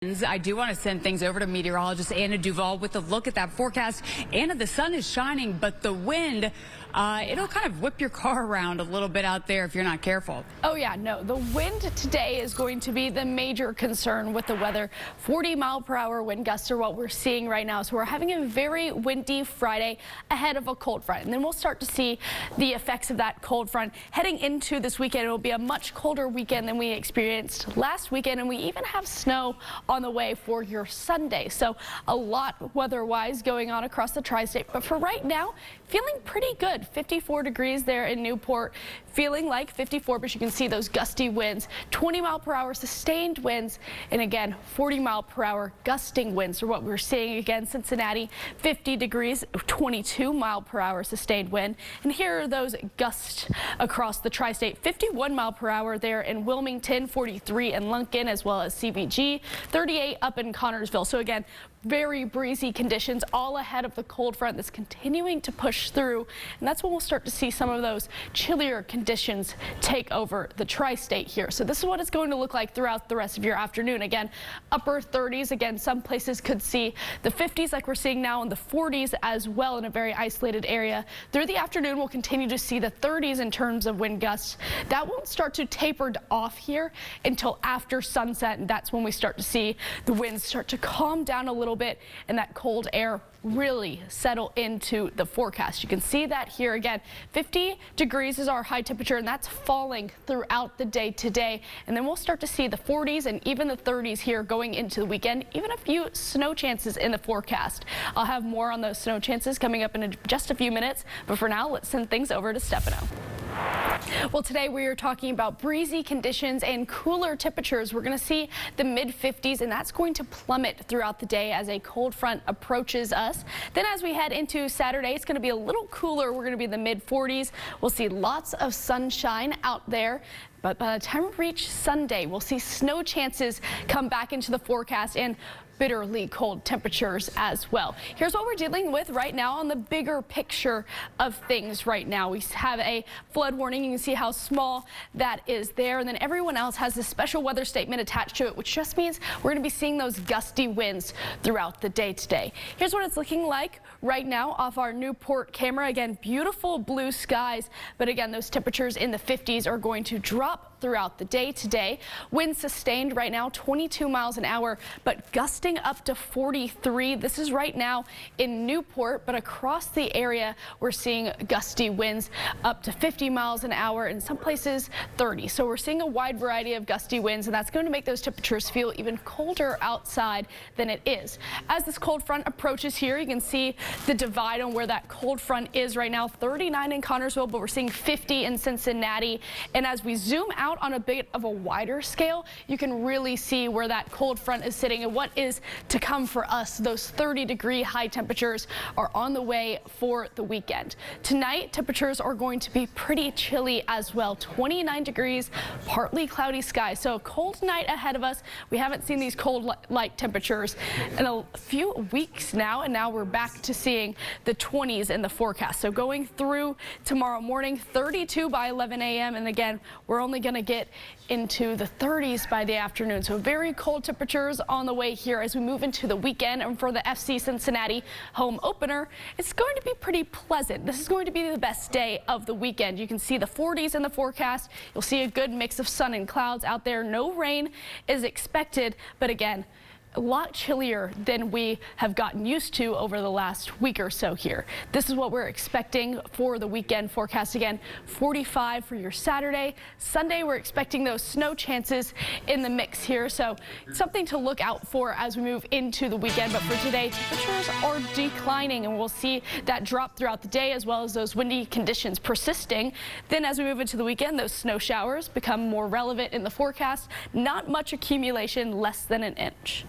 I do want to send things over to meteorologist Anna DuVall with a look at that forecast. Anna, the sun is shining, but the wind, it'll kind of whip your car around a little bit out there if you're not careful. Oh yeah, no, the wind today is going to be the major concern with the weather. 40-mile-per-hour wind gusts are what we're seeing right now. So we're having a very windy Friday ahead of a cold front. And then we'll start to see the effects of that cold front heading into this weekend. It will be a much colder weekend than we experienced last weekend. And we even have snow on the way for your Sunday. So a lot weather-wise going on across the tri-state. But for right now, feeling pretty good. 54 degrees there in Newport. Feeling like 54, but you can see those gusty winds. 20-mile-per-hour sustained winds. And again, 40-mile-per-hour gusting winds are what we're seeing. Again, Cincinnati, 50 degrees, 22-mile-per-hour sustained wind. And here are those gusts across the tri-state. 51 mile per hour there in Wilmington, 43 in Lunkin, as well as CVG, 38 up in Connorsville. So again, very breezy conditions all ahead of the cold front that's continuing to push through. And that's when we'll start to see some of those chillier conditions take over the tri-state here. So this is what it's going to look like throughout the rest of your afternoon. Again, upper 30s. Again, some places could see the 50s like we're seeing now, and the 40s as well in a very isolated area. Through the afternoon, we'll continue to see the 30s in terms of wind gusts. That won't start to taper off here until after sunset, and that's when we start to see the winds start to calm down a little bit and that cold air really settle into the forecast. You can see that here again. 50 degrees is our high temperature, and that's falling throughout the day today. And then we'll start to see the 40s and even the 30s here going into the weekend. Even a few snow chances in the forecast. I'll have more on those snow chances coming up in just a few minutes. But for now, let's send things over to Stefano. Well, today we are talking about breezy conditions and cooler temperatures. We're going to see the mid-50s, and that's going to plummet throughout the day as a cold front approaches us. Then as we head into Saturday, it's going to be a little cooler. We're going to be in the mid-40s. We'll see lots of sunshine out there. But by the time we reach Sunday, we'll see snow chances come back into the forecast and bitterly cold temperatures as well. Here's what we're dealing with right now on the bigger picture of things right now. We have a flood warning. You can see how small that is there. And then everyone else has a special weather statement attached to it, which just means we're going to be seeing those gusty winds throughout the day today. Here's what it's looking like right now off our Newport camera. Again, beautiful blue skies. But again, those temperatures in the 50s are going to drop throughout the day today. Winds sustained right now 22 miles an hour, but gusting up to 43. This is right now in Newport, but across the area we're seeing gusty winds up to 50 miles an hour, in some places 30. So we're seeing a wide variety of gusty winds, and that's going to make those temperatures feel even colder outside than it is. As this cold front approaches here, you can see the divide on where that cold front is right now. 39 in Connorsville, but we're seeing 50 in Cincinnati. And as we zoom out on a bit of a wider scale, you can really see where that cold front is sitting and what is to come for us. Those 30-degree high temperatures are on the way for the weekend. Tonight, temperatures are going to be pretty chilly as well. 29 degrees, partly cloudy skies. So a cold night ahead of us. We haven't seen these cold light temperatures in a few weeks now, and now we're back to seeing the 20s in the forecast. So going through tomorrow morning, 32 by 11 a.m. And again, we're only going to get into the 30s by the afternoon. So very cold temperatures on the way here as we move into the weekend. And for the FC Cincinnati home opener, it's going to be pretty pleasant. This is going to be the best day of the weekend. You can see the 40s in the forecast. You'll see a good mix of sun and clouds out there. No rain is expected, but again, a lot chillier than we have gotten used to over the last week or so here. This is what we're expecting for the weekend forecast. Again, 45 for your Saturday. Sunday, we're expecting those snow chances in the mix here. So something to look out for as we move into the weekend. But for today, temperatures are declining, and we'll see that drop throughout the day, as well as those windy conditions persisting. Then as we move into the weekend, those snow showers become more relevant in the forecast. Not much accumulation, less than an inch.